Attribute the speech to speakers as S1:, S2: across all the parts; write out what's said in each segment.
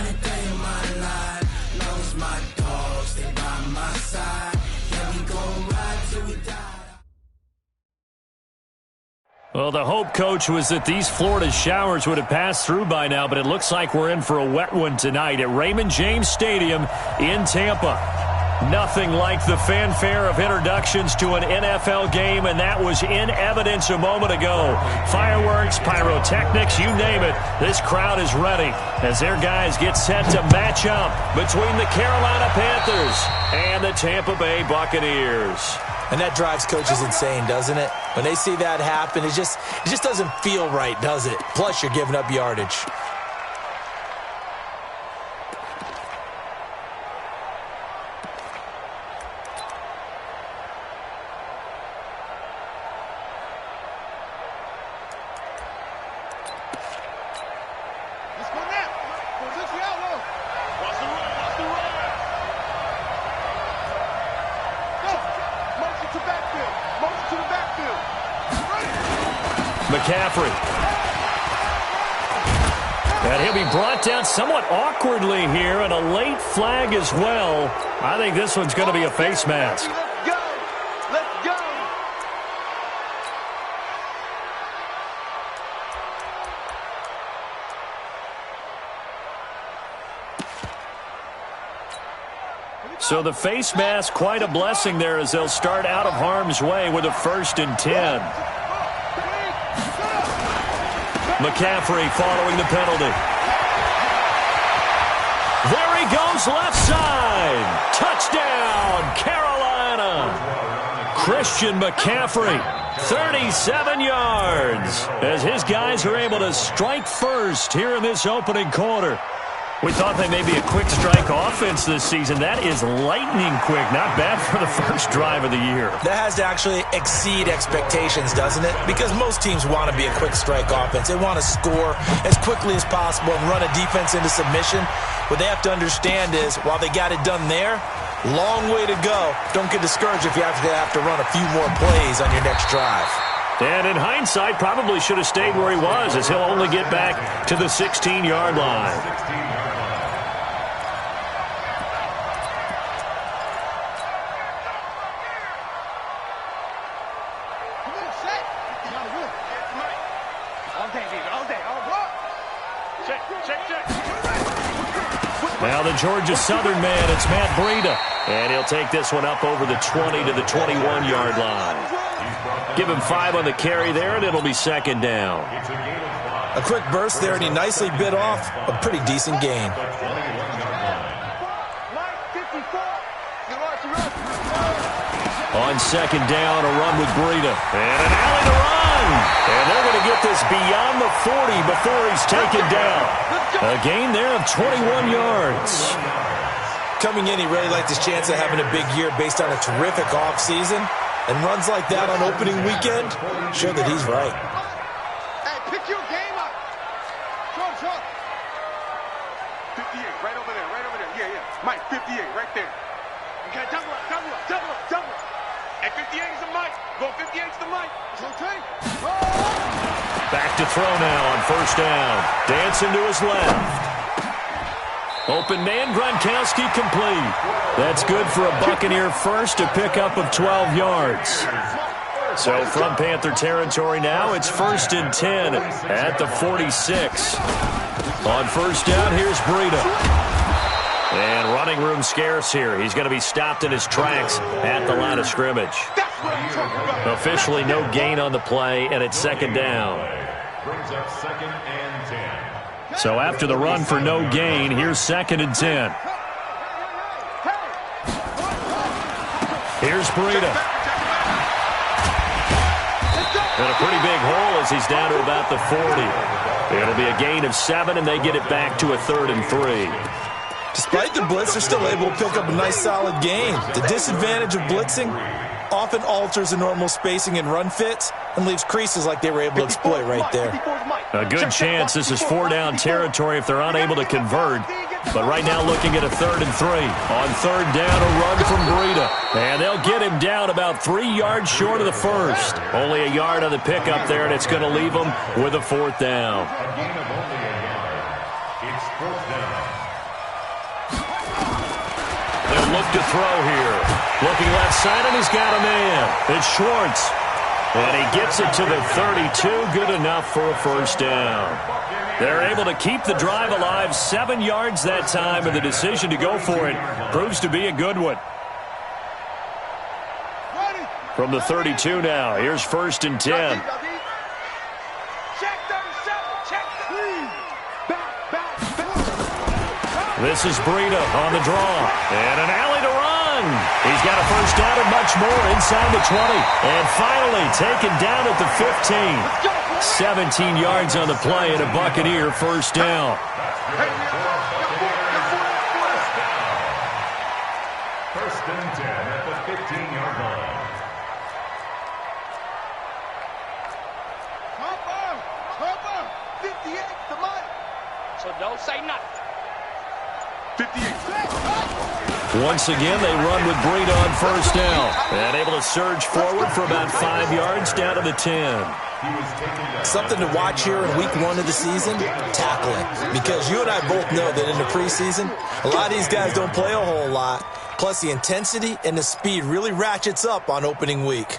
S1: a day in my life. Lost my dogs, they by my side. Yeah, we gon' ride till we die.
S2: Well, the hope, Coach, was that these Florida showers would have passed through by now, but it looks like we're in for a wet one tonight at Raymond James Stadium in Tampa. Nothing like the fanfare of introductions to an NFL game, and that was in evidence a moment ago. Fireworks, pyrotechnics, you name it. This crowd is ready as their guys get set to match up between the Carolina Panthers and the Tampa Bay Buccaneers.
S3: And that drives coaches insane, doesn't it? When they see that happen, it just doesn't feel right, does it? Plus, you're giving up yardage.
S2: McCaffrey. And he'll be brought down somewhat awkwardly here, and a late flag as well. I think this one's going to be a face mask.
S4: Let's go!
S2: So the face mask, quite a blessing there as they'll start out of harm's way with a 1st and 10. McCaffrey following the penalty. There he goes, left side. Touchdown, Carolina. Christian McCaffrey, 37 yards, as his guys are able to strike first here in this opening quarter. We thought they may be a quick strike offense this season. That is lightning quick. Not bad for the first drive of the year.
S3: That has to actually exceed expectations, doesn't it? Because most teams want to be a quick strike offense. They want to score as quickly as possible and run a defense into submission. What they have to understand is, while they got it done there, long way to go. Don't get discouraged if you have to run a few more plays on your next drive.
S2: And in hindsight, probably should have stayed where he was, as he'll only get back to the 16-yard line. Now the Georgia Southern man, it's Matt Breida. And he'll take this one up over the 20 to the 21-yard line. Give him 5 on the carry there, and it'll be 2nd down.
S3: A quick burst there, and he nicely bit off a pretty decent gain.
S2: On 2nd down, a run with Breida. And an alley to run. And they're going to get this beyond the 40 before he's taken down. A gain there of 21 yards.
S3: Coming in, he really liked his chance of having a big year based on a terrific offseason. And runs like that on opening weekend show that he's right.
S4: Hey, pick your game up. Trump. 58, right over there. Yeah. Mike, 58, right there. Okay, double up. Hey, 58 is the Mike. Go 58 is the Mike. It's okay.
S2: Back to throw now on 1st down. Dancing to his left. Open man, Gronkowski complete. That's good for a Buccaneer first, a pickup of 12 yards. So from Panther territory now, it's 1st and 10 at the 46. On 1st down, here's Breida. And running room scarce here. He's going to be stopped in his tracks at the line of scrimmage. Officially no gain on the play, and it's 2nd down. So after the run for no gain, here's 2nd and 10. Here's Breida. And a pretty big hole as he's down to about the 40. It'll be a gain of 7, and they get it back to a 3rd and 3.
S3: Despite the blitz, they're still able to pick up a nice solid gain. The disadvantage of blitzing often alters the normal spacing and run fits and leaves creases like they were able to exploit right there.
S2: A good chance this is 4-down territory if they're unable to convert. But right now looking at a 3rd and 3. On 3rd down, a run from Breida. And they'll get him down about 3 yards short of the first. Only a yard on the pickup there, and it's going to leave them with a 4th down. look to throw here. Looking left side, and he's got a man. It's Schwartz. And he gets it to the 32. Good enough for a first down. They're able to keep the drive alive. 7 yards that time, and the decision to go for it proves to be a good one. From the 32 now, here's 1st and 10. This is Breida on the draw. And an alley to run. He's got a first down and much more inside the 20. And finally taken down at the 15. 17 yards on the play and a Buccaneer first down.
S5: First and 10 at the 15-yard line.
S4: Come on. 58, the money.
S6: So don't say nothing.
S4: 58.
S2: Once again, they run with Breida on first down. And able to surge forward for about 5 yards down to the 10.
S3: Something to watch here in week 1 of the season, tackling. Because you and I both know that in the preseason, a lot of these guys don't play a whole lot. Plus, the intensity and the speed really ratchets up on opening week.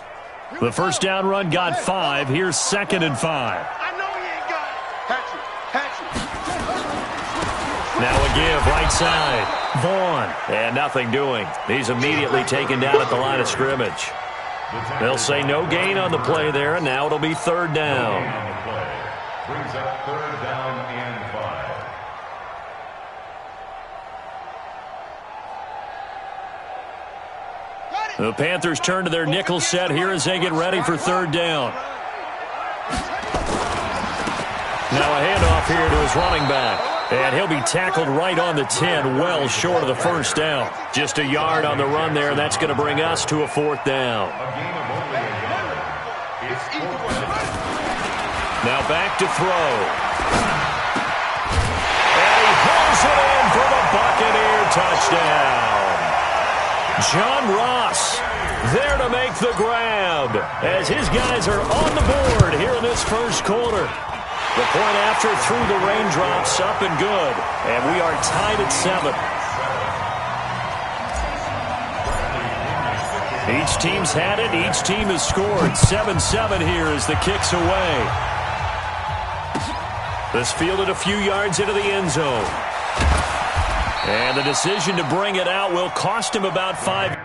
S2: The first down run got 5. Here's 2nd and 5.
S4: I know he ain't got it. Hatch it.
S2: Now a give, right side. Vaughn. And nothing doing. He's immediately taken down at the line of scrimmage. They'll say no gain on the play there, and now it'll be 3rd down.
S5: Brings up 3rd down and 5.
S2: The Panthers turn to their nickel set here as they get ready for 3rd down. Now a handoff here to his running back. And he'll be tackled right on the 10, well short of the first down. Just a yard on the run there, and that's going to bring us to a 4th down. Now back to throw. And he hauls it in for the Buccaneer touchdown. John Ross there to make the grab as his guys are on the board here in this first quarter. The point after through the raindrops, up and good. And we are tied at 7. Each team's had it. Each team has scored. 7-7 here as the kick's away. This fielded a few yards into the end zone. And the decision to bring it out will cost him about 5.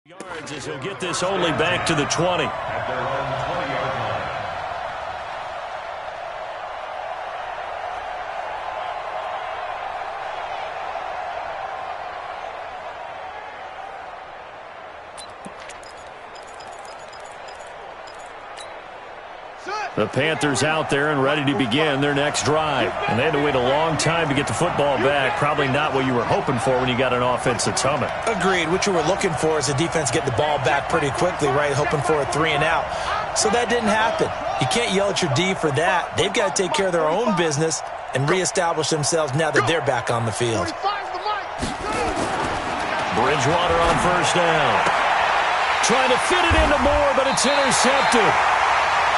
S2: Yards as he'll get this only back to the 20.
S5: At their own 20-yard line.
S2: The Panthers out there and ready to begin their next drive. And they had to wait a long time to get the football back. Probably not what you were hoping for when you got an offense that's humming.
S3: Agreed. What you were looking for is the defense get the ball back pretty quickly, right? Hoping for a 3 and out. So that didn't happen. You can't yell at your D for that. They've got to take care of their own business and reestablish themselves now that they're back on the field.
S2: Bridgewater on first down. Trying to fit it into Moore, but it's intercepted.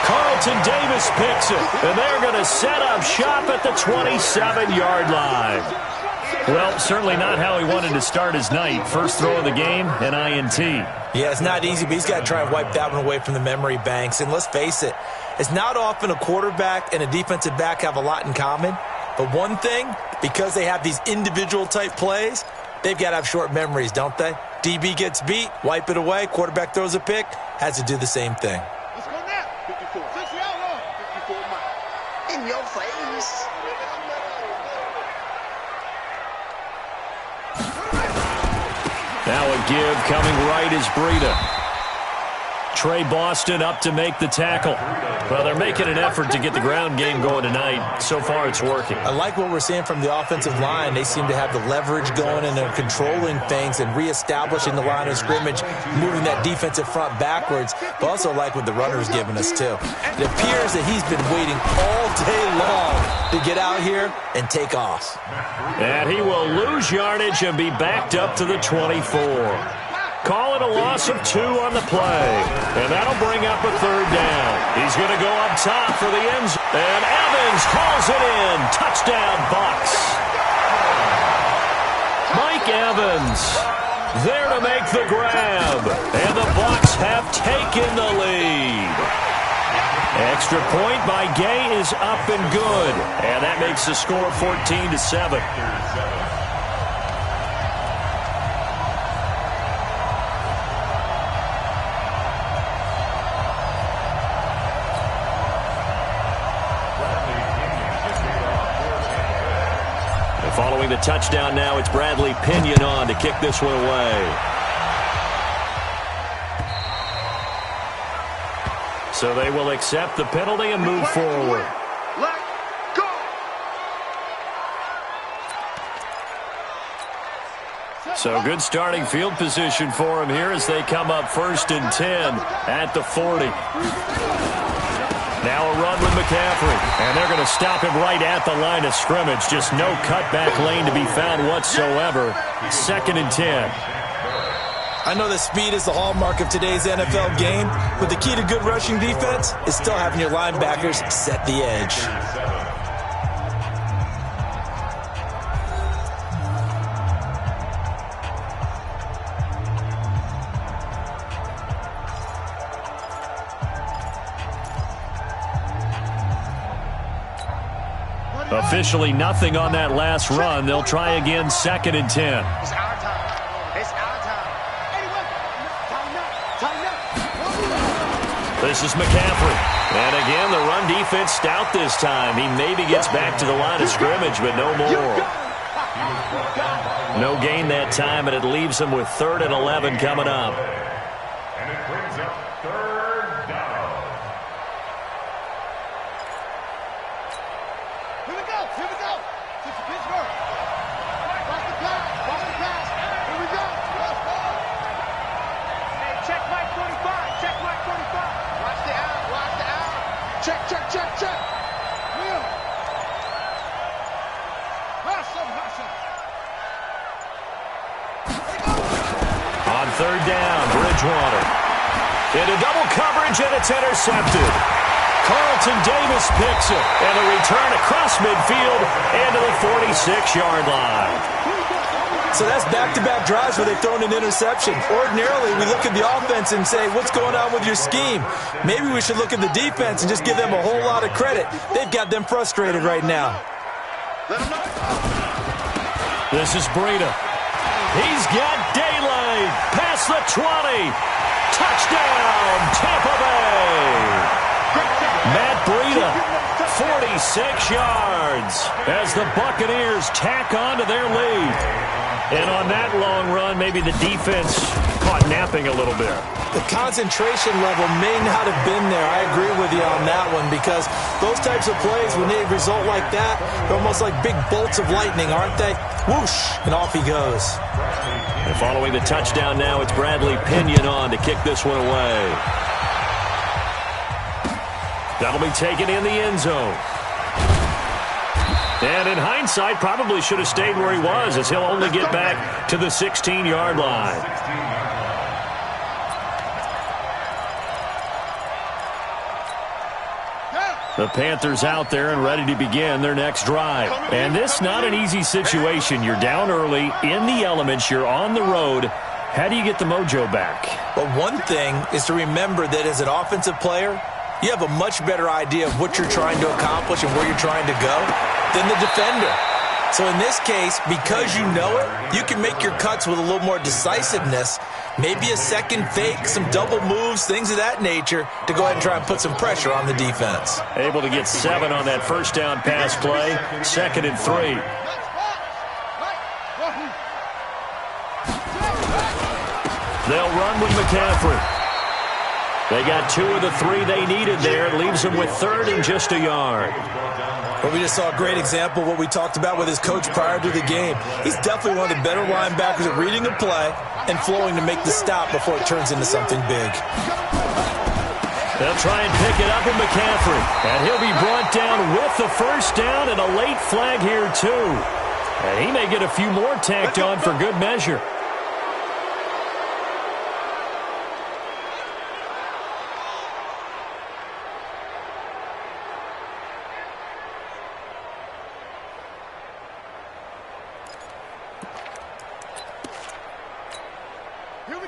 S2: Carlton Davis picks it, and they're going to set up shop at the 27-yard line. Well, certainly not how he wanted to start his night. First throw of the game, an INT.
S3: Yeah, it's not easy, but he's got to try and wipe that one away from the memory banks. And let's face it, it's not often a quarterback and a defensive back have a lot in common. But one thing, because they have these individual type plays, they've got to have short memories, don't they? DB gets beat, wipe it away, quarterback throws a pick, has to do the same thing.
S4: Let's go now. 54. 54 miles.
S6: In your face.
S2: Now a give coming right is Breida. Trey Boston up to make the tackle. Well, they're making an effort to get the ground game going tonight. So far, it's working.
S3: I like what we're seeing from the offensive line. They seem to have the leverage going, and they're controlling things and reestablishing the line of scrimmage, moving that defensive front backwards. But also like what the runner's giving us, too. It appears that he's been waiting all day long to get out here and take off.
S2: And he will lose yardage and be backed up to the 24. Call it a loss of 2 on the play. And that'll bring up a 3rd down. He's going to go up top for the end zone. And Evans hauls it in. Touchdown, Bucs. Mike Evans there to make the grab. And the Bucs have taken the lead. Extra point by Gay is up and good. And that makes the score 14-7. Following the touchdown now, it's Bradley Pinion on to kick this one away. So they will accept the penalty and move forward.
S4: Let go.
S2: So good starting field position for him here as they come up 1st and 10 at the 40. Now a run with McCaffrey, and they're going to stop him right at the line of scrimmage. Just no cutback lane to be found whatsoever. 2nd and 10.
S3: I know that speed is the hallmark of today's NFL game, but the key to good rushing defense is still having your linebackers set the edge.
S2: Officially nothing on that last run. They'll try again 2nd and 10.
S4: It's our time. It's our time. Anyone? Time up.
S2: This is McCaffrey. And again, the run defense stout this time. He maybe gets back to the line of scrimmage, but no more. No gain that time, and it leaves him with 3rd and 11 coming up.
S5: And it brings up 3rd down.
S4: Here we go. Here we go. This is Pittsburgh. Watch the pass. Watch the pass. Here we go. Hey, check Mike 45. Check Mike 45. Watch the out. Watch the out. Check, check, check, check. Will. Hustle, hustle.
S2: On 3rd down, Bridgewater. Into double coverage, and it's intercepted. Carlton Davis picks it, and a return across midfield into the 46-yard line.
S3: So that's back-to-back drives where they've thrown an interception. Ordinarily, we look at the offense and say, what's going on with your scheme? Maybe we should look at the defense and just give them a whole lot of credit. They've got them frustrated right now.
S2: This is Breida. He's got daylight past the 20. Touchdown, Tampa Bay. Matt Breida, 46 yards as the Buccaneers tack on to their lead. And on that long run, maybe the defense caught napping a little bit.
S3: The concentration level may not have been there. I agree with you on that one because those types of plays, when they result like that, they're almost like big bolts of lightning, aren't they? Whoosh, and off he goes.
S2: And following the touchdown now, it's Bradley Pinion on to kick this one away. That'll be taken in the end zone. And in hindsight, probably should have stayed where he was as he'll only get back to the 16-yard line. The Panthers out there and ready to begin their next drive. And this not an easy situation. You're down early, in the elements, you're on the road. How do you get the mojo back?
S3: Well, one thing is to remember that as an offensive player, you have a much better idea of what you're trying to accomplish and where you're trying to go than the defender. So in this case, because you know it, you can make your cuts with a little more decisiveness, maybe a second fake, some double moves, things of that nature, to go ahead and try and put some pressure on the defense.
S2: Able to get 7 on that first down pass play, 2nd and 3. They'll run with McCaffrey. They got 2 of the 3 they needed there. Leaves them with 3rd and just a yard.
S3: Well, we just saw a great example of what we talked about with his coach prior to the game. He's definitely one of the better linebackers at reading a play and flowing to make the stop before it turns into something big.
S2: They'll try and pick it up with McCaffrey. And he'll be brought down with the first down and a late flag here, too. And he may get a few more tacked on for good measure.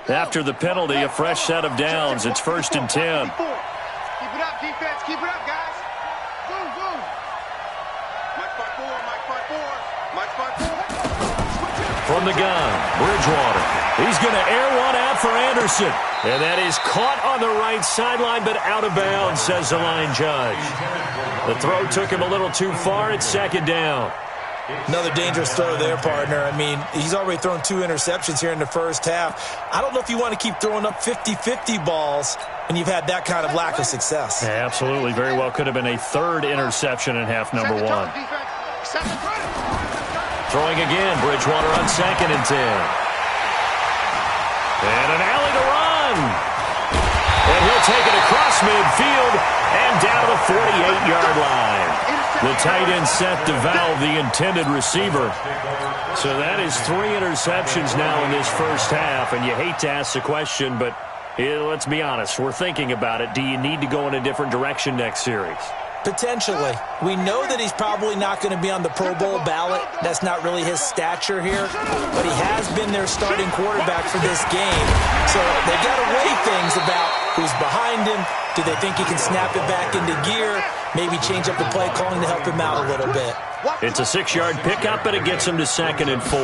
S2: After the penalty, a fresh set of downs. It's 1st and 10.
S4: Keep it up, defense. Keep it up, guys. Boom, boom. Mike 5-4, Mike 5-4, Mike 5-4.
S2: From the gun, Bridgewater. He's going to air one out for Anderson. And that is caught on the right sideline, but out of bounds, says the line judge. The throw took him a little too far. It's 2nd down.
S3: Another dangerous throw there, partner. I mean, he's already thrown 2 interceptions here in the first half. I don't know if you want to keep throwing up 50-50 balls when you've had that kind of lack of success.
S2: Yeah, absolutely. Very well could have been a 3rd interception in half number 1. Throwing again, Bridgewater on 2nd and 10. And an alley to run. And he'll take it across midfield and down to the 48-yard line. The tight end set to valve the intended receiver. So that is 3 interceptions now in this first half. And you hate to ask the question, but let's be honest. We're thinking about it. Do you need to go in a different direction next series?
S3: Potentially. We know that he's probably not going to be on the Pro Bowl ballot. That's not really his stature here. But he has been their starting quarterback for this game. So they've got to weigh things about who's behind him. Do they think he can snap it back into gear? Maybe change up the play calling to help him out a little bit.
S2: It's a 6-yard pickup, but it gets him to 2nd and 4.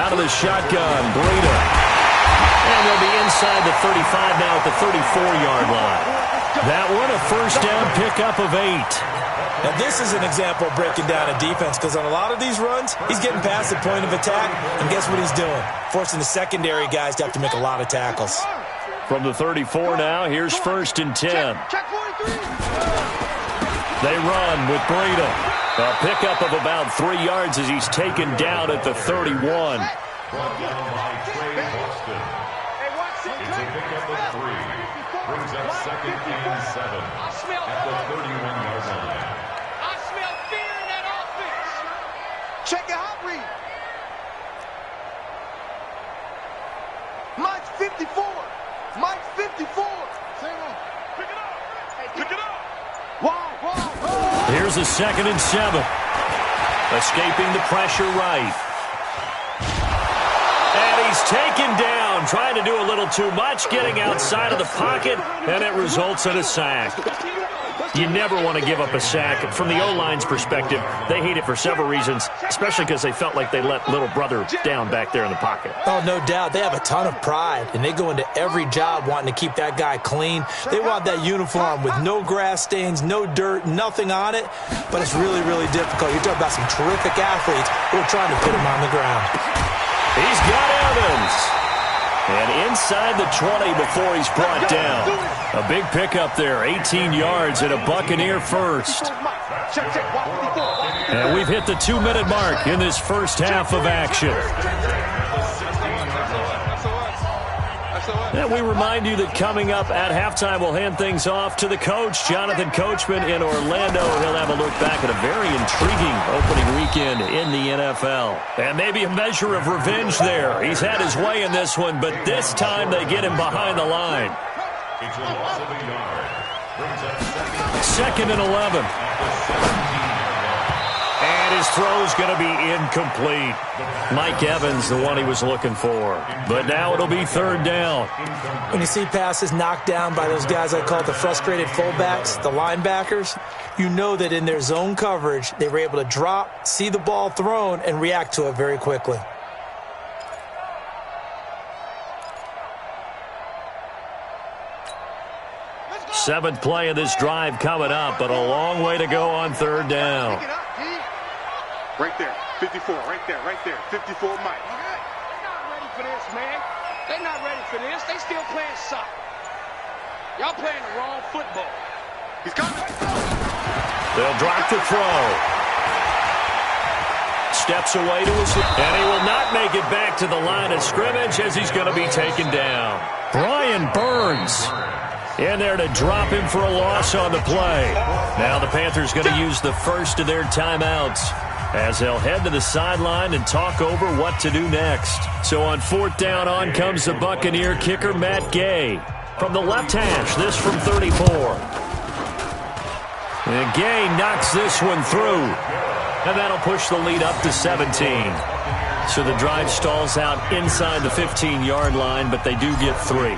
S2: Out of the shotgun, Breida. And they'll be inside the 35 now at the 34-yard line. That one, a first down pickup of 8.
S3: Now, this is an example of breaking down a defense because on a lot of these runs, he's getting past the point of attack, and guess what he's doing? Forcing the secondary guys to have to make a lot of tackles.
S2: From the 34 now, here's 1st and 10. They run with Breida. A pickup of about 3 yards as he's taken down at the 31.
S5: It's a pickup of 3. Brings up 2nd and 7 at the 31-yard line.
S6: I smell fear in that offense.
S4: Check it out, read. Mike's 54. Mike's 54. Pick it up. Pick it up. Wow.
S2: Here's a 2nd and 7. Escaping the pressure right. And he's taken down, trying to do a little too much, getting outside of the pocket, and it results in a sack. You never want to give up a sack. From the O-line's perspective, they hate it for several reasons, especially because they felt like they let little brother down back there in the pocket.
S3: Oh, no doubt. They have a ton of pride, and they go into every job wanting to keep that guy clean. They want that uniform with no grass stains, no dirt, nothing on it, but it's really, really difficult. You're talking about some terrific athletes who are trying to put him on the ground.
S2: He's got Evans. And inside the 20 before he's brought down. A big pickup there, 18 yards and a Buccaneer first. And we've hit the 2-minute mark in this first half of action. And we remind you that coming up at halftime, we'll hand things off to the coach, Jonathan Coachman in Orlando. He'll have a look back at a very intriguing opening weekend in the NFL. And maybe a measure of revenge there. He's had his way in this one, but this time they get him behind the line.
S5: It's a loss of a yard. Brings up
S2: 2nd and 11. And his throw's going to be incomplete. Mike Evans, the one he was looking for. But now it'll be 3rd down.
S3: When you see passes knocked down by those guys I call the frustrated fullbacks, the linebackers, you know that in their zone coverage, they were able to drop, see the ball thrown, and react to it very quickly.
S2: Seventh play of this drive coming up, but a long way to go on 3rd down.
S4: Right there, 54, right there, 54 Mike.
S6: They're not ready for this, man. They're not ready for this. They still playing soccer. Y'all playing the wrong football.
S4: He's coming.
S2: They'll drop the throw. Steps away to his left, and he will not make it back to the line of scrimmage as he's going to be taken down. Brian Burns in there to drop him for a loss on the play. Now the Panthers going to use the first of their timeouts as they'll head to the sideline and talk over what to do next. So on 4th down, on comes the Buccaneer kicker, Matt Gay. From the left hash, this from 34. And Gay knocks this one through. And that'll push the lead up to 17. So the drive stalls out inside the 15-yard line, but they do get 3.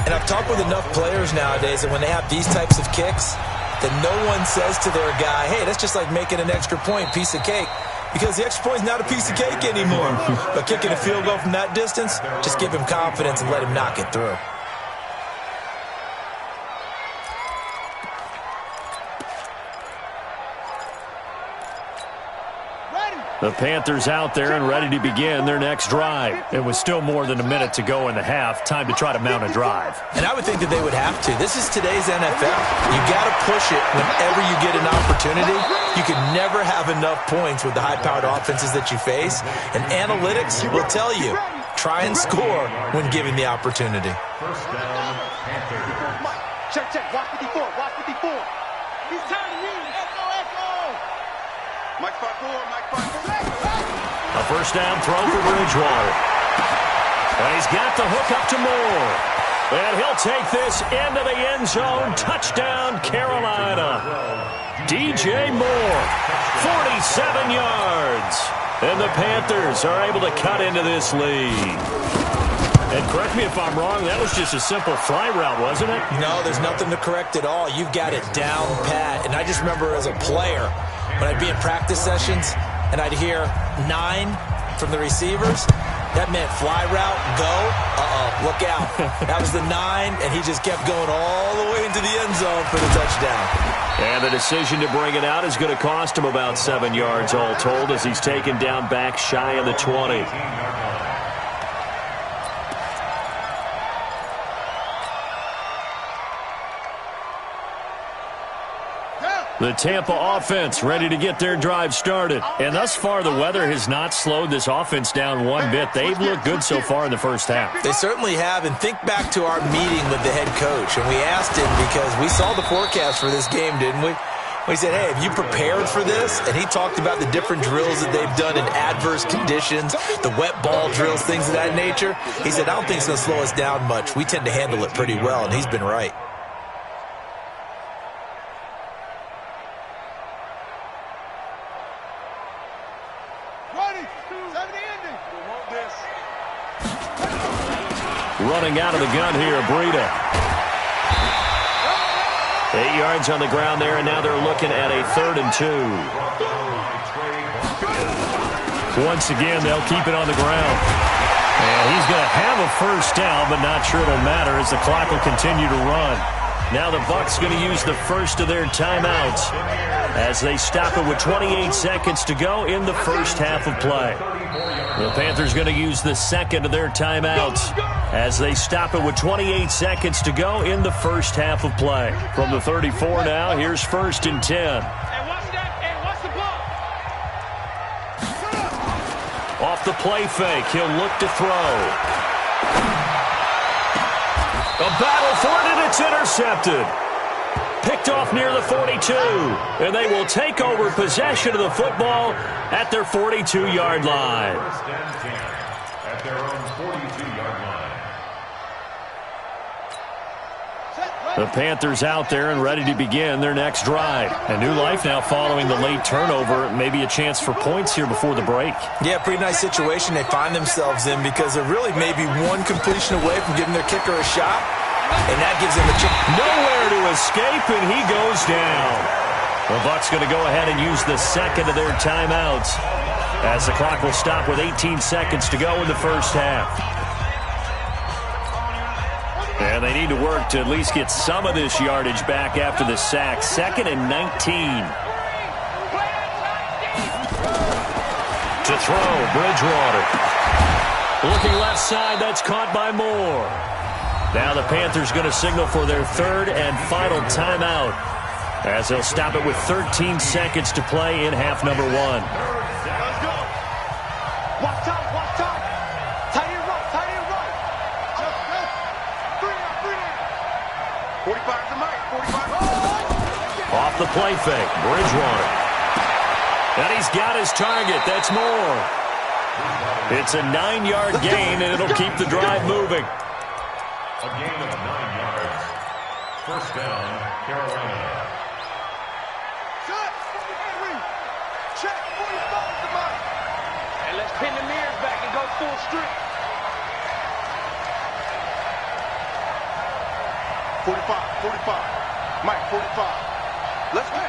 S3: And I've talked with enough players nowadays that when they have these types of kicks, that no one says to their guy, hey, that's just like making an extra point, piece of cake. Because the extra point is not a piece of cake anymore. But kicking a field goal from that distance, just give him confidence and let him knock it through.
S2: The Panthers out there and ready to begin their next drive. It was still more than a minute to go in the half. Time to try to mount a drive.
S3: And I would think that they would have to. This is today's NFL. You got to push it whenever you get an opportunity. You can never have enough points with the high-powered offenses that you face. And analytics will tell you, try and score when given the opportunity.
S5: First down, Panthers.
S4: Check, check. Watch 54. Watch 54.
S6: He's turning in. Echo, echo.
S4: Mike 5-4. Mike 5-4.
S2: A first down throw for Bridgewater. And he's got the hook up to Moore. And he'll take this into the end zone. Touchdown, Carolina. DJ Moore, 47 yards. And the Panthers are able to cut into this lead. And correct me if I'm wrong, that was just a simple fly route, wasn't it?
S3: No, there's nothing to correct at all. You've got it down pat. And I just remember as a player, when I'd be in practice sessions and I'd hear 9 from the receivers, that meant fly route, go, look out. That was the 9, and he just kept going all the way into the end zone for the touchdown.
S2: And the decision to bring it out is going to cost him about 7 yards all told as he's taken down back shy of the 20. The Tampa offense ready to get their drive started. And thus far, the weather has not slowed this offense down one bit. They've looked good so far in the first half.
S3: They certainly have. And think back to our meeting with the head coach. And we asked him because we saw the forecast for this game, didn't we? We said, hey, have you prepared for this? And he talked about the different drills that they've done in adverse conditions, the wet ball drills, things of that nature. He said, I don't think it's going to slow us down much. We tend to handle it pretty well, and he's been right.
S2: Running out of the gun here, Breida. 8 yards on the ground there, and now they're looking at a 3rd and 2. Once again, they'll keep it on the ground. And he's going to have a first down, but not sure it'll matter as the clock will continue to run. Now the Bucs going to use the first of their timeouts as they stop it with 28 seconds to go in the first half of play. The Panthers going to use the second of their timeouts as they stop it with 28 seconds to go in the first half of play. From the 34 now, here's 1st and 10.
S6: Hey, watch that. Hey, watch the ball.
S2: Off the play fake, he'll look to throw. A battle for it, and it's intercepted. Picked off near the 42, and they will take over possession of the football at their 42-yard line.
S5: First and 10 at their own 42-yard line.
S2: The Panthers out there and ready to begin their next drive. A new life now following the late turnover. Maybe a chance for points here before the break.
S3: Yeah, pretty nice situation they find themselves in because they're really maybe one completion away from giving their kicker a shot. And that gives him a chance.
S2: Nowhere to escape, and he goes down. The Bucs going to go ahead and use the second of their timeouts as the clock will stop with 18 seconds to go in the first half. And they need to work to at least get some of this yardage back after the sack. 2nd and 19. To throw, Bridgewater. Looking left side, that's caught by Moore. Now the Panthers going to signal for their third and final timeout, as they'll stop it with 13 seconds to play in half number 1.
S4: Let's go. Watch time, watch time. Tight end right, tight end right. Just go. Bring it, 45 to Mike, 45.
S2: Off the play fake, Bridgewater. And he's got his target. That's more. It's a 9-yard gain, and it'll keep the drive moving.
S5: A gain of 9 yards. First down, Carolina.
S4: Shut. Check. 45 to Mike.
S6: And let's pin the mirrors back and go full strength.
S4: 45. Mike, 45. Let's go.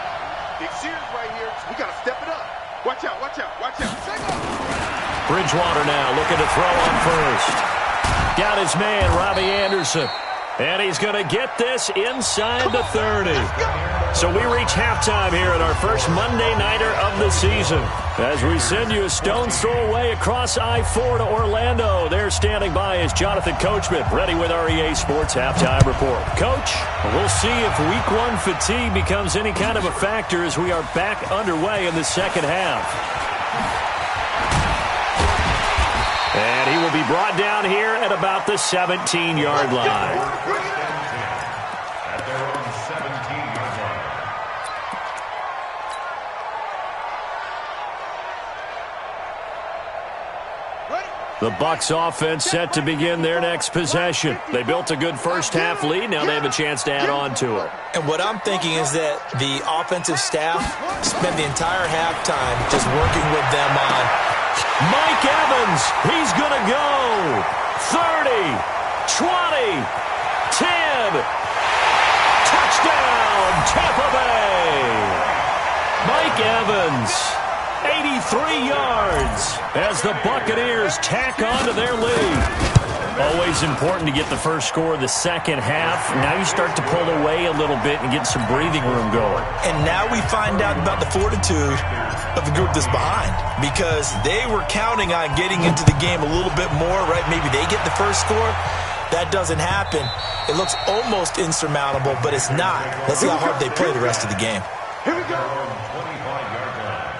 S4: Big series right here. We got to step it up. Watch out, watch out, watch out.
S2: Bridgewater now looking to throw on first. Got his man, Robbie Anderson. And he's going to get this inside the 30. So we reach halftime here at our first Monday Nighter of the season. As we send you a stone's throw away across I-4 to Orlando. There standing by is Jonathan Coachman, ready with our EA Sports Halftime Report. Coach, we'll see if Week 1 fatigue becomes any kind of a factor as we are back underway in the second half. And he will be brought down here at about the 17-yard line.
S5: At their own 17-yard line.
S2: The Bucs offense set to begin their next possession. They built a good first-half lead. Now they have a chance to add on to it.
S3: And what I'm thinking is that the offensive staff spent the entire halftime just working with them on
S2: Mike Evans, he's going to go. 30, 20, 10. Touchdown, Tampa Bay. Mike Evans, 83 yards as the Buccaneers tack on to their lead. Always important to get the first score of the second half. Now you start to pull away a little bit and get some breathing room going.
S3: And now we find out about the fortitude of the group that's behind, because they were counting on getting into the game a little bit more, right? Maybe they get the first score. That doesn't happen. It looks almost insurmountable, but it's not. Let's see how hard they play the rest of the game.
S4: Here we go.
S5: 25-yard line.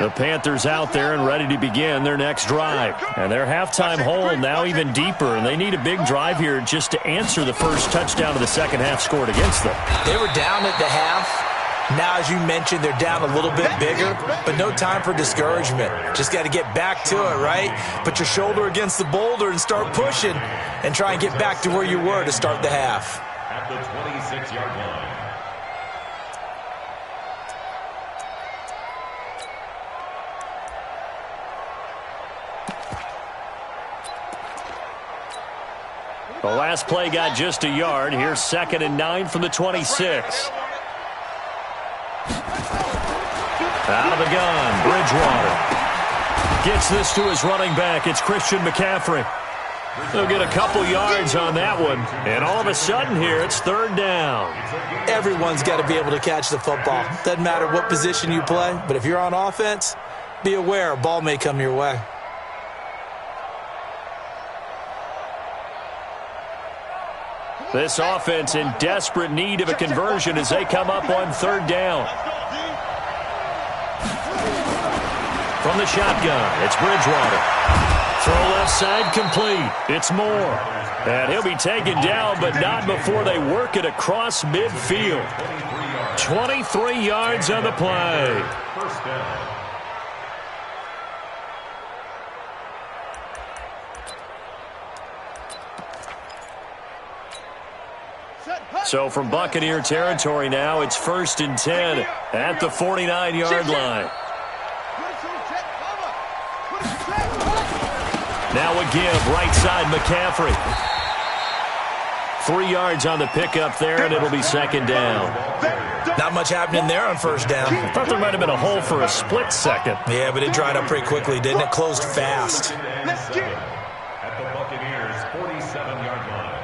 S2: The Panthers out there and ready to begin their next drive. And their halftime hole now even deeper, and they need a big drive here just to answer the first touchdown of the second half scored against them.
S3: They were down at the half. Now, as you mentioned, they're down a little bit bigger, but no time for discouragement. Just got to get back to it, right? Put your shoulder against the boulder and start pushing and try and get back to where you were to start the half.
S5: At the 26-yard line.
S2: The last play got just a yard. Here's 2nd and 9 from the 26. Out of the gun, Bridgewater. Gets this to his running back. It's Christian McCaffrey. They'll get a couple yards on that one. And all of a sudden here, it's 3rd down.
S3: Everyone's got to be able to catch the football. Doesn't matter what position you play, but if you're on offense, be aware a ball may come your way.
S2: This offense in desperate need of a conversion as they come up on 3rd down. From the shotgun, it's Bridgewater. Throw left side complete. It's Moore. And he'll be taken down, but not before they work it across midfield. 23 yards on the play.
S5: First down.
S2: So from Buccaneer territory now, it's 1st and 10 at the 49-yard line. Now a give, right side McCaffrey. 3 yards on the pickup there, and it'll be 2nd down.
S3: Not much happening there on 1st down.
S2: I thought there might have been a hole for a split second.
S3: Yeah, but it dried up pretty quickly, didn't it? Closed fast.
S5: At the Buccaneers' 47-yard line.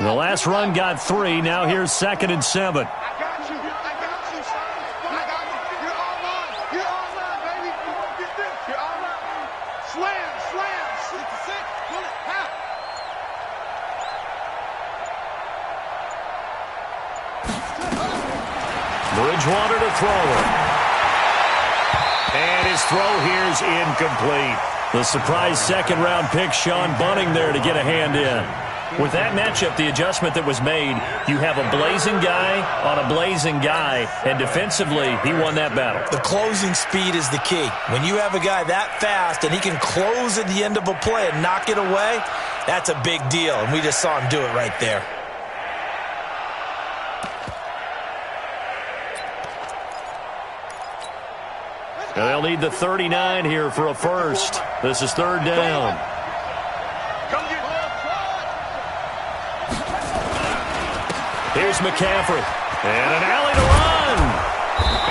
S2: The last run got 3. Now here's 2nd and 7.
S4: I got you. I got you, son. I got you. You're online. You're online, baby. Get this. You're online. Slam, slam. 6-6. Pull it. Half.
S2: Bridgewater to throw it. And his throw here's incomplete. The surprise second-round pick, Sean Bunting, there to get a hand in. With that matchup, the adjustment that was made, you have a blazing guy on a blazing guy, and defensively, he won that battle.
S3: The closing speed is the key. When you have a guy that fast and he can close at the end of a play and knock it away, that's a big deal, and we just saw him do it right there.
S2: Now they'll need the 39 here for a first. This is 3rd down. Here's McCaffrey. And an alley to run.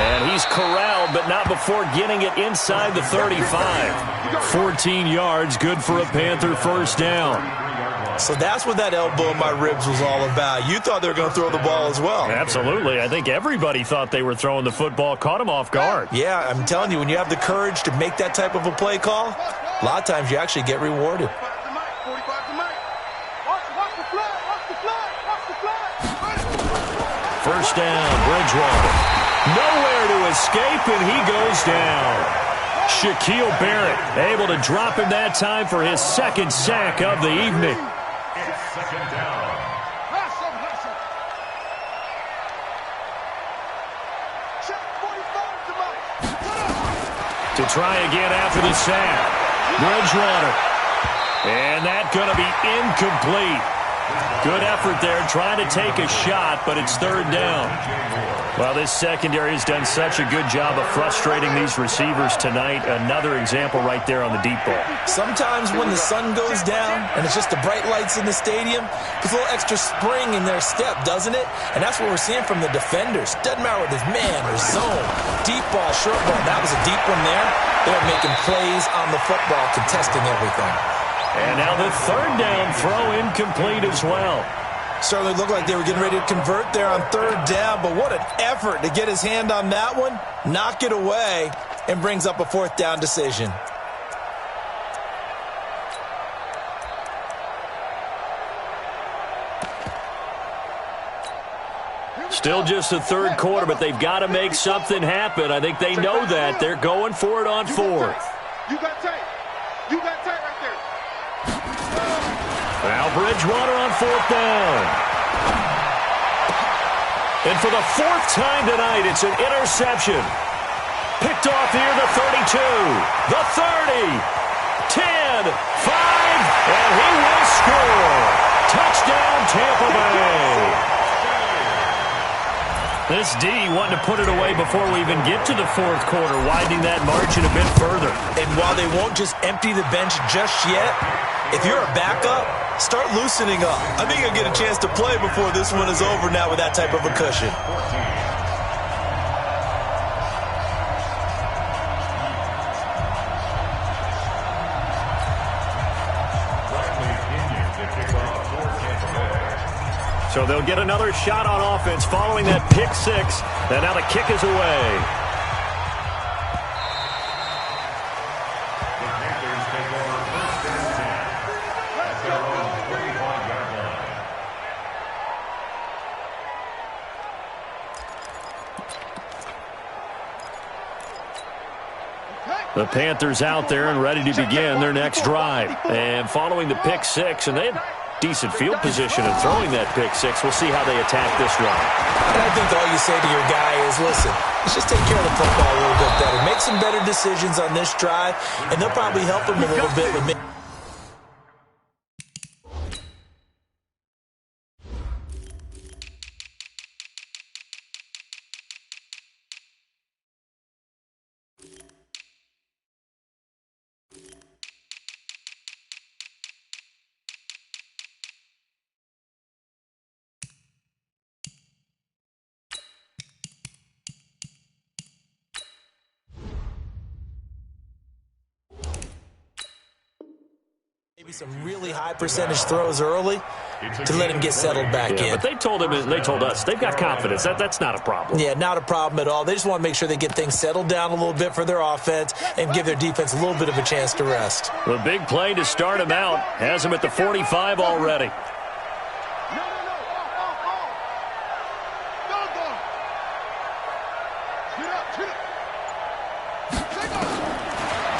S2: And he's corralled, but not before getting it inside the 35. 14 yards, good for a Panther first down.
S3: So that's what that elbow in my ribs was all about. You thought they were going to throw the ball as well.
S2: Absolutely. I think everybody thought they were throwing the football, caught him off guard.
S3: Yeah, I'm telling you, when you have the courage to make that type of a play call, a lot of times you actually get rewarded.
S2: First down, Bridgewater. Nowhere to escape, and he goes down. Shaquille Barrett able to drop him that time for his 2nd sack of the evening.
S5: It's 2nd down.
S2: To try again after the sack. Bridgewater. And that's going to be incomplete. Good effort there, trying to take a shot, but it's 3rd down. Well, this secondary has done such a good job of frustrating these receivers tonight. Another example right there on the deep ball.
S3: Sometimes when the sun goes down and it's just the bright lights in the stadium, there's a little extra spring in their step, doesn't it? And that's what we're seeing from the defenders. Doesn't matter whether it's man or zone, deep ball, short ball. That was a deep one there. They're making plays on the football, contesting everything.
S2: And now the 3rd down throw incomplete as well.
S3: Certainly looked like they were getting ready to convert there on 3rd down, but what an effort to get his hand on that one, knock it away, and brings up a 4th down decision.
S2: Still just the 3rd quarter, but they've got to make something happen. I think they know that. They're going for it on 4th.
S4: You got tight. You got tight right there.
S2: Now Bridgewater on 4th down. And for the 4th time tonight, it's an interception. Picked off here, the 32, the 30, 10, 5, and he will score. Touchdown, Tampa Bay. This D wanting to put it away before we even get to the 4th quarter, widening that margin a bit further.
S3: And while they won't just empty the bench just yet, if you're a backup, start loosening up. I think you'll get a chance to play before this one is over now with that type of a cushion.
S2: So they'll get another shot on offense following that pick 6. And now the kick is away.
S5: The Panthers take over 1st and 10 at their own 35-yard line.
S2: The Panthers out there and ready to begin their next drive. And following the pick 6, and they had decent field position and throwing that pick 6. We'll see how they attack this drive.
S3: And I think all you say to your guy is, listen, let's just take care of the football a little bit better. Make some better decisions on this drive, and they'll probably help him a little bit with me. Some really high percentage throws early to let him get settled back in.
S2: But they told us they've got confidence. That's not a problem.
S3: Yeah, not a problem at all. They just want to make sure they get things settled down a little bit for their offense and give their defense a little bit of a chance to rest.
S2: The big play to start him out has him at the 45 already.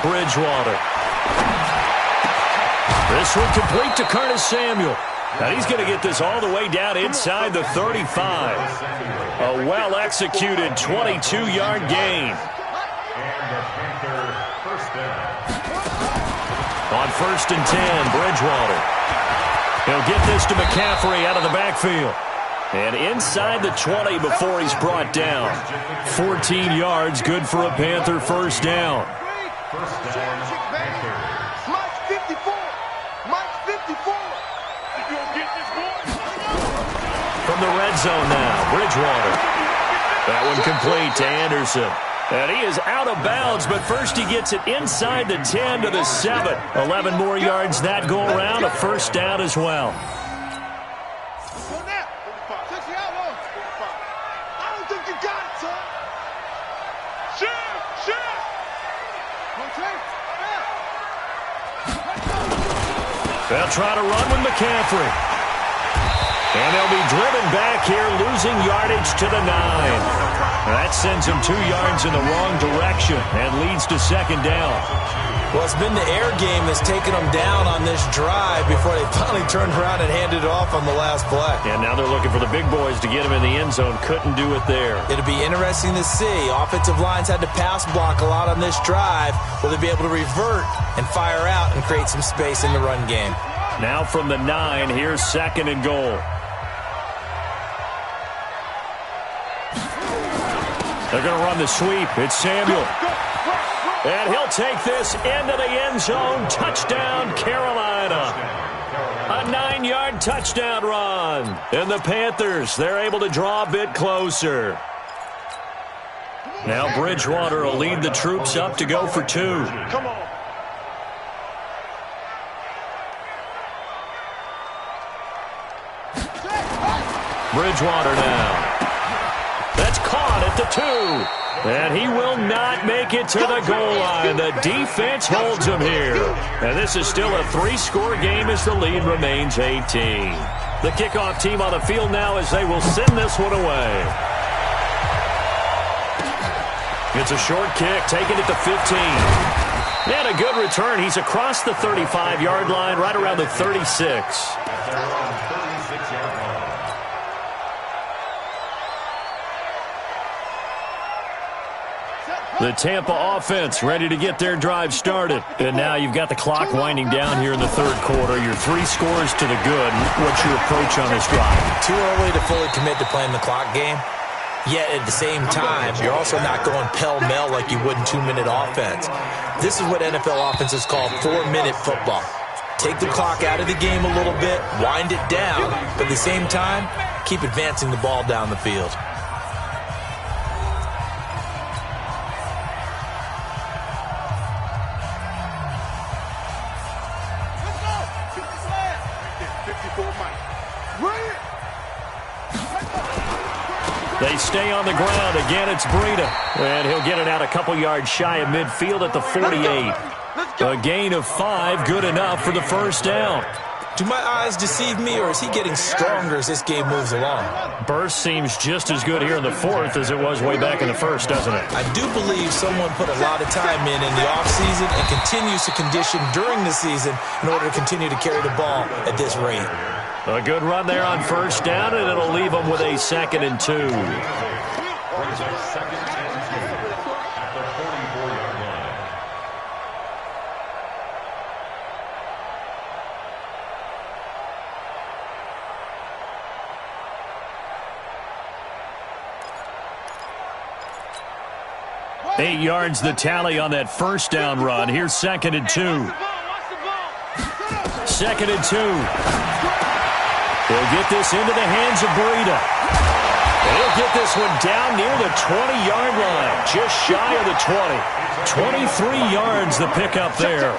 S2: Bridgewater. This one complete to Curtis Samuel. And he's going to get this all the way down inside the 35. A well-executed 22-yard gain. On 1st and 10, Bridgewater. He'll get this to McCaffrey out of the backfield. And inside the 20 before he's brought down. 14 yards, good for a Panther first down.
S4: Mike's 54. Mike's 54. You gonna get this boy?
S2: From the red zone now, Bridgewater. That one complete to Anderson. And he is out of bounds, but first he gets it inside the 10 to the 7. 11 more yards that go around, a first down as well.
S4: I don't think you got it, son. Shit.
S2: They'll try to run with McCaffrey. And they'll be driven back here, losing yardage to the 9. That sends them 2 yards in the wrong direction and leads to second down.
S3: Well, it's been the air game that's taken them down on this drive before they finally turned around and handed it off on the last play.
S2: And now they're looking for the big boys to get them in the end zone. Couldn't do it there.
S3: It'll be interesting to see. Offensive lines had to pass block a lot on this drive. Will they be able to revert and fire out and create some space in the run game?
S2: Now from the 9, here's second and goal. They're going to run the sweep. It's Samuel. And he'll take this into the end zone. Touchdown, Carolina. A 9-yard touchdown run. And the Panthers, they're able to draw a bit closer. Now Bridgewater will lead the troops up to go for 2.
S4: Come on.
S2: Bridgewater now. That's caught at the 2. And he will not make it to the goal line. The defense holds him here. And this is still a 3-score game as the lead remains 18. The kickoff team on the field now as they will send this one away. It's a short kick, taking it to 15. And a good return. He's across the 35-yard line, right around the 36. The Tampa offense ready to get their drive started. And now you've got the clock winding down here in the third quarter. Your 3 scores to the good. What's your approach on this drive?
S3: Too early to fully commit to playing the clock game. Yet at the same time, you're also not going pell-mell like you would in 2-minute offense. This is what NFL offenses call 4-minute football. Take the clock out of the game a little bit, wind it down, but at the same time, keep advancing the ball down the field.
S2: They stay on the ground. Again, it's Breida. And he'll get it out a couple yards shy of midfield at the 48. A gain of 5, good enough for the first down.
S3: Do my eyes deceive me, or is he getting stronger as this game moves along?
S2: Burst seems just as good here in the fourth as it was way back in the first, doesn't it?
S3: I do believe someone put a lot of time in the offseason and continues to condition during the season in order to continue to carry the ball at this rate.
S2: A good run there on first down, and it'll leave them with a 2nd and 2.
S5: Brings up 2nd and 2 at the 44-yard line.
S2: Eight yards the tally on that first down run. Here's 2nd and 2. 2nd and 2. He'll get this into the hands of Breida. He'll get this one down near the 20-yard line, just shy of the 20. 23 yards the pickup there.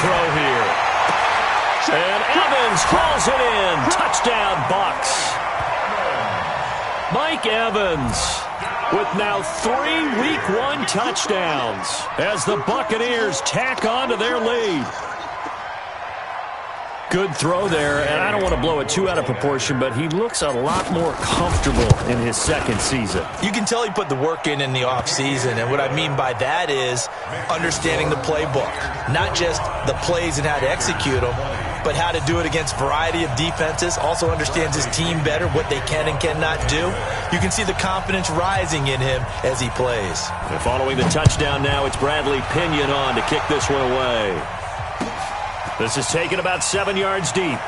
S2: throw here. And Evans hauls it in. Touchdown, Bucs. Mike Evans with now 3 Week 1 touchdowns as the Buccaneers tack on to their lead. Good throw there, and I don't want to blow it too out of proportion, but he looks a lot more comfortable in his second season.
S3: You can tell he put the work in the offseason, and what I mean by that is understanding the playbook. Not just the plays and how to execute them, but how to do it against a variety of defenses. Also understands his team better, what they can and cannot do. You can see the confidence rising in him as he plays.
S2: And following the touchdown now, it's Bradley Pinion on to kick this one away. This is taken about 7 yards deep.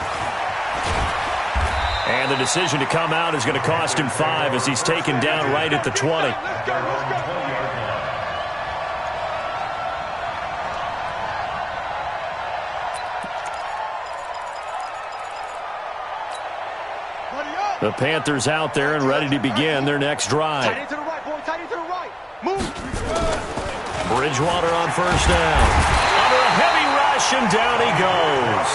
S2: And the decision to come out is going to cost him 5 as he's taken down right at the 20. The Panthers out there and ready to begin their next drive.
S4: Tight end to the right, boy. Tight end to the right. Move.
S2: Bridgewater on first down. Under a heavy rush, and down he goes.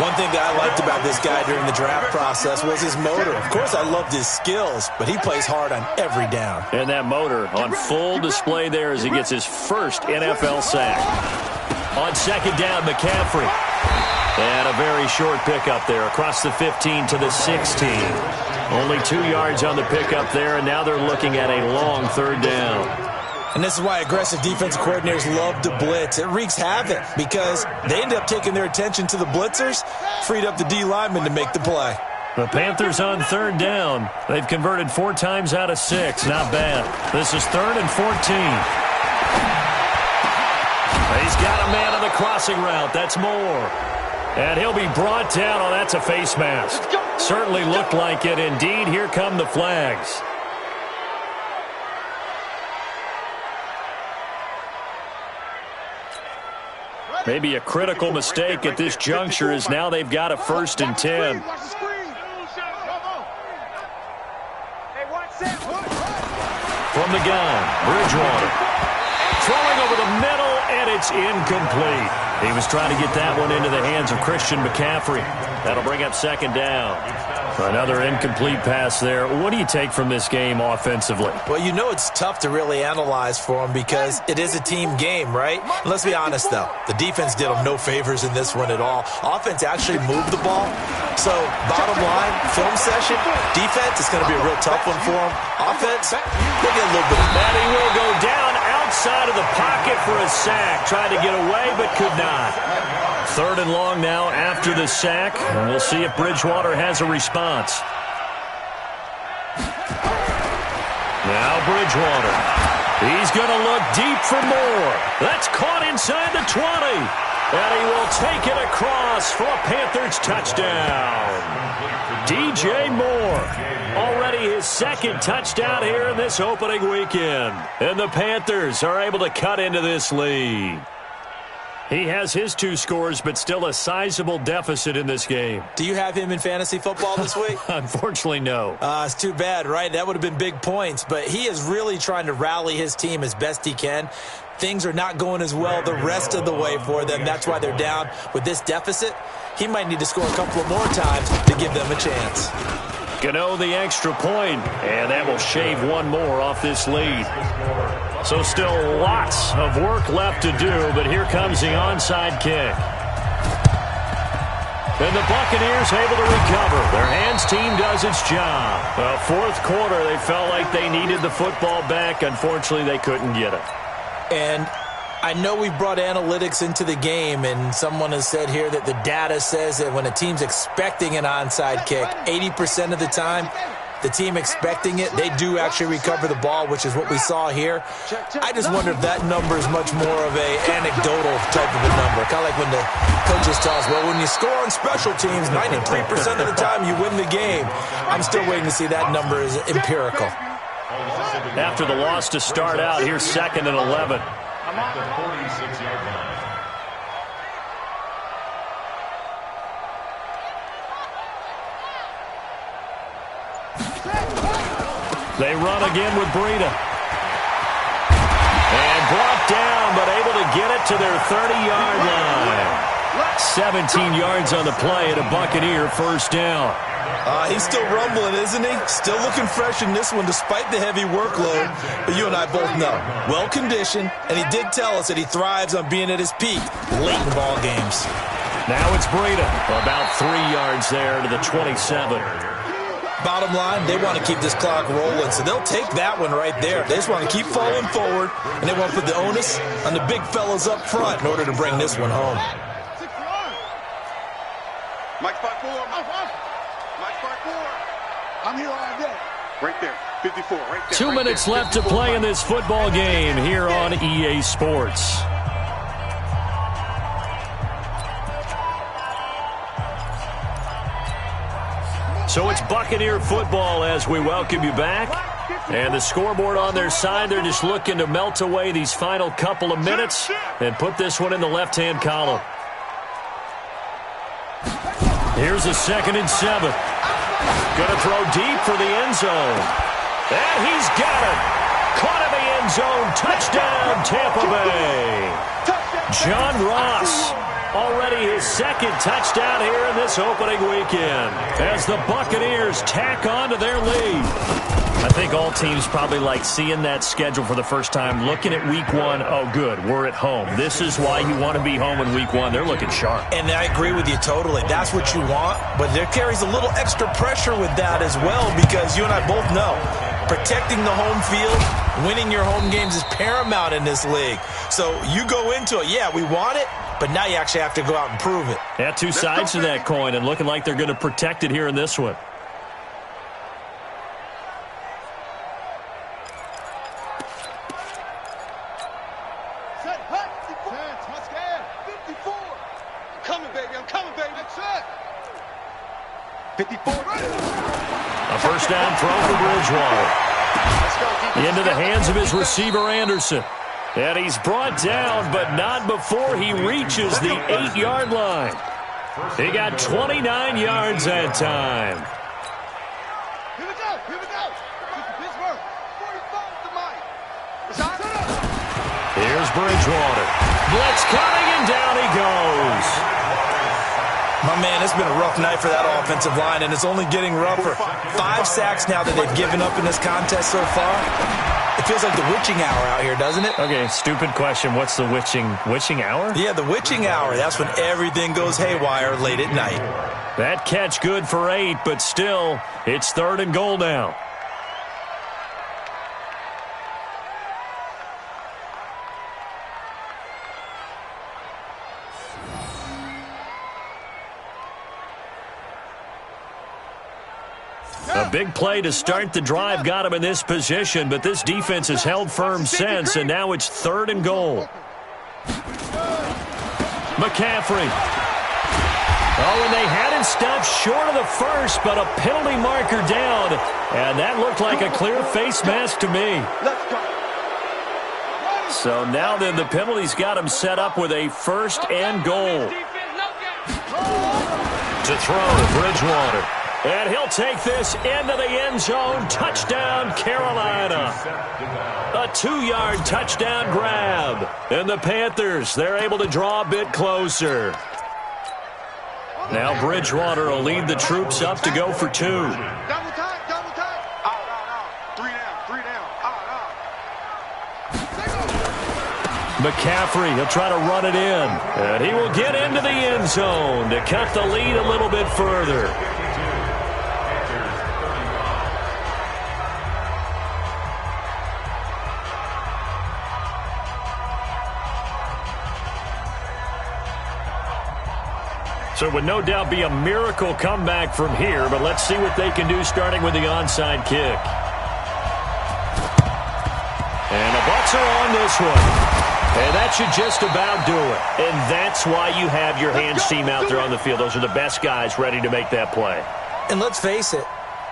S3: One thing that I liked about this guy during the draft process was his motor. Of course, I loved his skills, but he plays hard on every down.
S2: And that motor on full display there as he gets his first NFL sack. On second down, McCaffrey. And a very short pickup there across the 15 to the 16. Only 2 yards on the pickup there, and now they're looking at a long third down.
S3: And this is why aggressive defensive coordinators love to blitz. It wreaks havoc because they end up taking their attention to the blitzers, freed up the D lineman to make the play.
S2: The Panthers on third down. They've converted 4 times out of 6. Not bad. This is 3rd and 14. He's got a man on the crossing route. That's Moore. And he'll be brought down. Oh, that's a face mask. Certainly looked like it. Indeed, here come the flags. Maybe a critical mistake at this juncture is now they've got a 1st and 10. From the gun, Bridgewater. Throwing over the middle, and it's incomplete. He was trying to get that one into the hands of Christian McCaffrey. That'll bring up second down. Another incomplete pass there. What do you take from this game offensively?
S3: Well, you know it's tough to really analyze for them because it is a team game, right? And let's be honest, though. The defense did them no favors in this one at all. Offense actually moved the ball. So, bottom line, film session, defense is going to be a real tough one for them. Offense, they'll get a little bit of that.
S2: He will go down outside of the pocket for a sack. Tried to get away, but could not. 3rd and long now after the sack, and we'll see if Bridgewater has a response. Now Bridgewater. He's going to look deep for more. That's caught inside the 20. And he will take it across for a Panthers touchdown. DJ Moore. Already his 2nd touchdown here in this opening weekend. And the Panthers are able to cut into this lead. He has his 2 scores, but still a sizable deficit in this game.
S3: Do you have him in fantasy football this week?
S2: Unfortunately, no.
S3: It's too bad, right? That would have been big points. But he is really trying to rally his team as best he can. Things are not going as well the rest of the way for them. That's why they're down with this deficit. He might need to score a couple of more times to give them a chance.
S2: Gano the extra point, and that will shave 1 more off this lead. So still lots of work left to do, but here comes the onside kick. And the Buccaneers able to recover. Their hands team does its job. Well, 4th quarter, they felt like they needed the football back. Unfortunately, they couldn't get it.
S3: And I know we brought analytics into the game, and someone has said here that the data says that when a team's expecting an onside kick, 80% of the time, the team expecting it, they do actually recover the ball, which is what we saw here. I just wonder if that number is much more of a anecdotal type of a number. Kind of like when the coaches tell us, well, when you score on special teams, 93% of the time you win the game. I'm still waiting to see that number is empirical.
S2: After the loss to start out, here's 2nd and 11.
S5: At the 46-yard line.
S2: They run again with Breida. And brought down but able to get it to their 30-yard line. 17 yards on the play and a Buccaneer first down.
S3: He's still rumbling, isn't he? Still looking fresh in this one despite the heavy workload. But you and I both know, well-conditioned, and he did tell us that he thrives on being at his peak late in ball games.
S2: Now it's Breida, about 3 yards there to the 27.
S3: Bottom line, they want to keep this clock rolling, so they'll take that one right there. They just want to keep falling forward, and they want to put the onus on the big fellas up front in order to bring this one home.
S4: Mike 5-4. Mike 5-4. I'm here all day. Right there. 54, right there.
S2: 2 minutes left to play in this football game here on EA Sports. So it's Buccaneer football as we welcome you back. And the scoreboard on their side, they're just looking to melt away these final couple of minutes and put this one in the left-hand column. Here's a 2nd and 7. Going to throw deep for the end zone. And he's got it. Caught in the end zone. Touchdown, Tampa Bay. John Ross. Already his 2nd touchdown here in this opening weekend as the Buccaneers tack on to their lead. I think all teams probably like seeing that schedule for the first time, looking at week 1. Oh, good, we're at home. This is why you want to be home in week 1. They're looking sharp.
S3: And I agree with you totally. That's what you want, but there carries a little extra pressure with that as well because you and I both know protecting the home field, winning your home games is paramount in this league. So you go into it, yeah, we want it, but now you actually have to go out and prove it.
S2: Yeah, 2 sides to that coin and looking like they're going to protect it here in this one. A first down throw for Bridgewater. Into the hands of his receiver, Anderson. And he's brought down, but not before he reaches the 8-yard line. He got 29 yards that time.
S4: Here we go. Pittsburgh. 45 to Mike.
S2: Here's Bridgewater. Blitz coming, and down he goes.
S3: My man, it's been a rough night for that offensive line, and it's only getting rougher. 5 sacks now that they've given up in this contest so far. It feels like the witching hour out here, doesn't it?
S2: Okay, stupid question. What's the witching hour?
S3: Yeah, the witching hour. That's when everything goes haywire late at night.
S2: That catch good for 8, but still, it's 3rd and goal now. A big play to start the drive got him in this position, but this defense has held firm since, and now it's 3rd and goal. McCaffrey. Oh, and they had him stopped short of the first, but a penalty marker down, and that looked like a clear face mask to me. So now then the penalty's got him set up with a 1st and goal. To throw, Bridgewater. And he'll take this into the end zone. Touchdown, Carolina. A 2-yard touchdown grab. And the Panthers, they're able to draw a bit closer. Now Bridgewater will lead the troops up to go for 2.
S4: Double time. Out. 3 down.
S2: McCaffrey, he'll try to run it in. And he will get into the end zone to cut the lead a little bit further. So it would no doubt be a miracle comeback from here, but let's see what they can do starting with the onside kick. And the Bucs are on this one. And that should just about do it. And that's why you have your hands team out there on the field. Those are the best guys ready to make that play.
S3: And let's face it,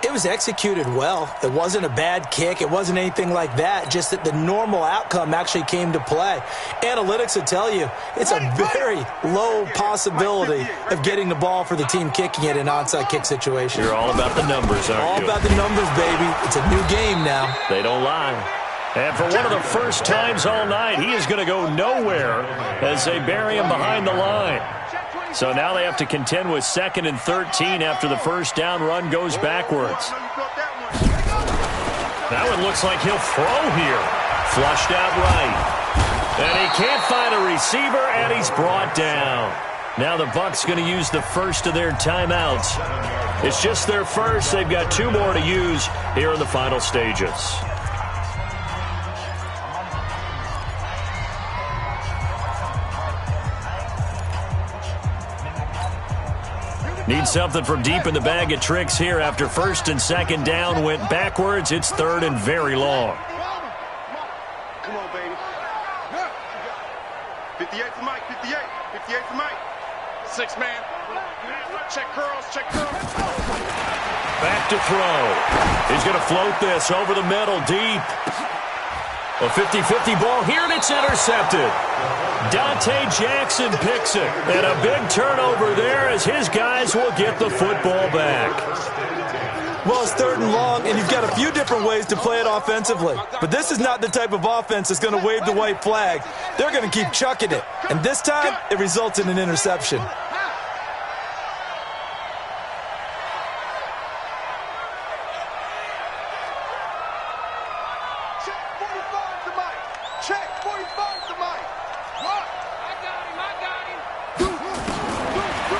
S3: it was executed well. It wasn't a bad kick. It wasn't anything like that. Just that the normal outcome actually came to play. Analytics will tell you it's a very low possibility of getting the ball for the team kicking it in an onside kick situation.
S2: You're all about the numbers, aren't you?
S3: All about the numbers, baby. It's a new game now.
S2: They don't lie. And for one of the first times all night, he is going to go nowhere as they bury him behind the line. So now they have to contend with 2nd and 13 after the first down run goes backwards. That one looks like he'll throw here. Flushed out right. And he can't find a receiver, and he's brought down. Now the Bucs going to use the first of their timeouts. It's just their first. They've got 2 more to use here in the final stages. Need something from deep in the bag of tricks here after 1st and 2nd down went backwards. It's 3rd and very long.
S4: Come on, baby. 58 for Mike, 58. 58 for Mike. 6 man. Check curls, check curls.
S2: Back to throw. He's going to float this over the middle deep. A 50-50 ball here, and it's intercepted. Dante Jackson picks it. And a big turnover there as his guys will get the football back.
S3: Well, it's 3rd and long, and you've got a few different ways to play it offensively. But this is not the type of offense that's going to wave the white flag. They're going to keep chucking it. And this time, it results in an interception.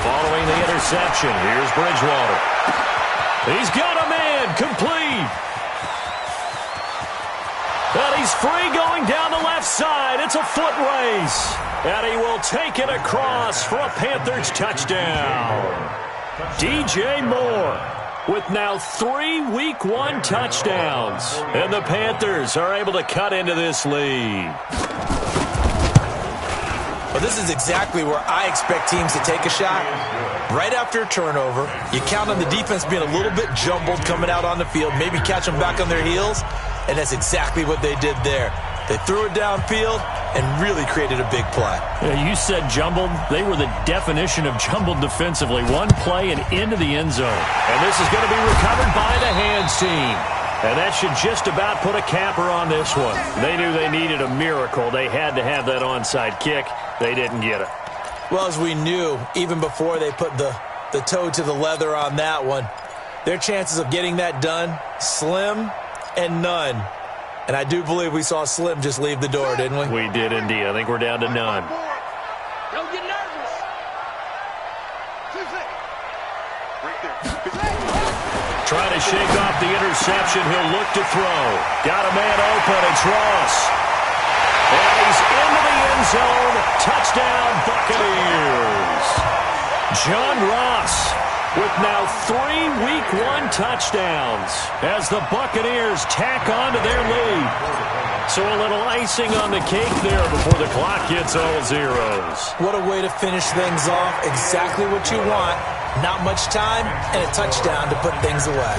S2: Following the interception, here's Bridgewater. He's got a man, complete. And he's free going down the left side. It's a foot race. And he will take it across for a Panthers touchdown. DJ Moore with now 3 Week 1 touchdowns. And the Panthers are able to cut into this lead.
S3: Well, this is exactly where I expect teams to take a shot. Right after a turnover, you count on the defense being a little bit jumbled coming out on the field, maybe catch them back on their heels, and that's exactly what they did there. They threw it downfield and really created a big play.
S2: Yeah, you said jumbled. They were the definition of jumbled defensively. One play and into the end zone. And this is going to be recovered by the hands team. And that should just about put a capper on this one. They knew they needed a miracle. They had to have that onside kick. They didn't get it.
S3: Well, as we knew, even before they put the toe to the leather on that one, their chances of getting that done, slim and none. And I do believe we saw Slim just leave the door, didn't we?
S2: We did indeed. I think we're down to none.
S6: Don't get nervous.
S2: Trying to shake off the interception. He'll look to throw. Got a man open. It's Ross. And he's into the end zone. Touchdown, Buccaneers. John Ross with now 3 Week 1 touchdowns as the Buccaneers tack on to their lead. So a little icing on the cake there before the clock gets all zeros.
S3: What a way to finish things off. Exactly what you want. Not much time and a touchdown to put things away.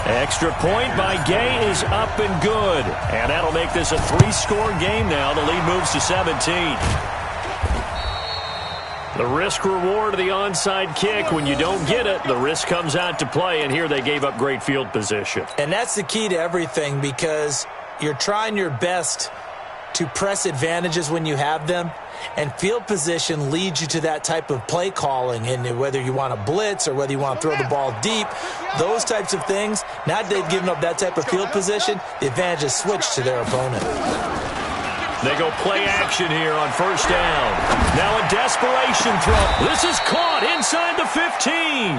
S2: Extra point by Gay is up and good. And that'll make this a 3-score game now. The lead moves to 17. The risk-reward of the onside kick. When you don't get it, the risk comes out to play. And here they gave up great field position.
S3: And that's the key to everything, because you're trying your best to press advantages when you have them. And field position leads you to that type of play calling. And whether you want to blitz or whether you want to throw the ball deep, those types of things, now that they've given up that type of field position, the advantage is switched to their opponent.
S2: They go play action here on first down. Now a desperation throw. This is caught inside the 15.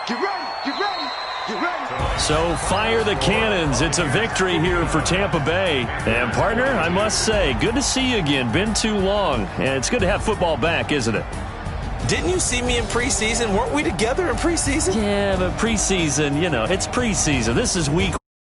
S4: Get ready, get ready, get ready.
S2: So fire the cannons. It's a victory here for Tampa Bay. And partner, I must say, good to see you again. Been too long. And it's good to have football back, isn't it?
S3: Didn't you see me in preseason? Weren't we together in preseason?
S2: Yeah, but preseason, it's preseason. This is week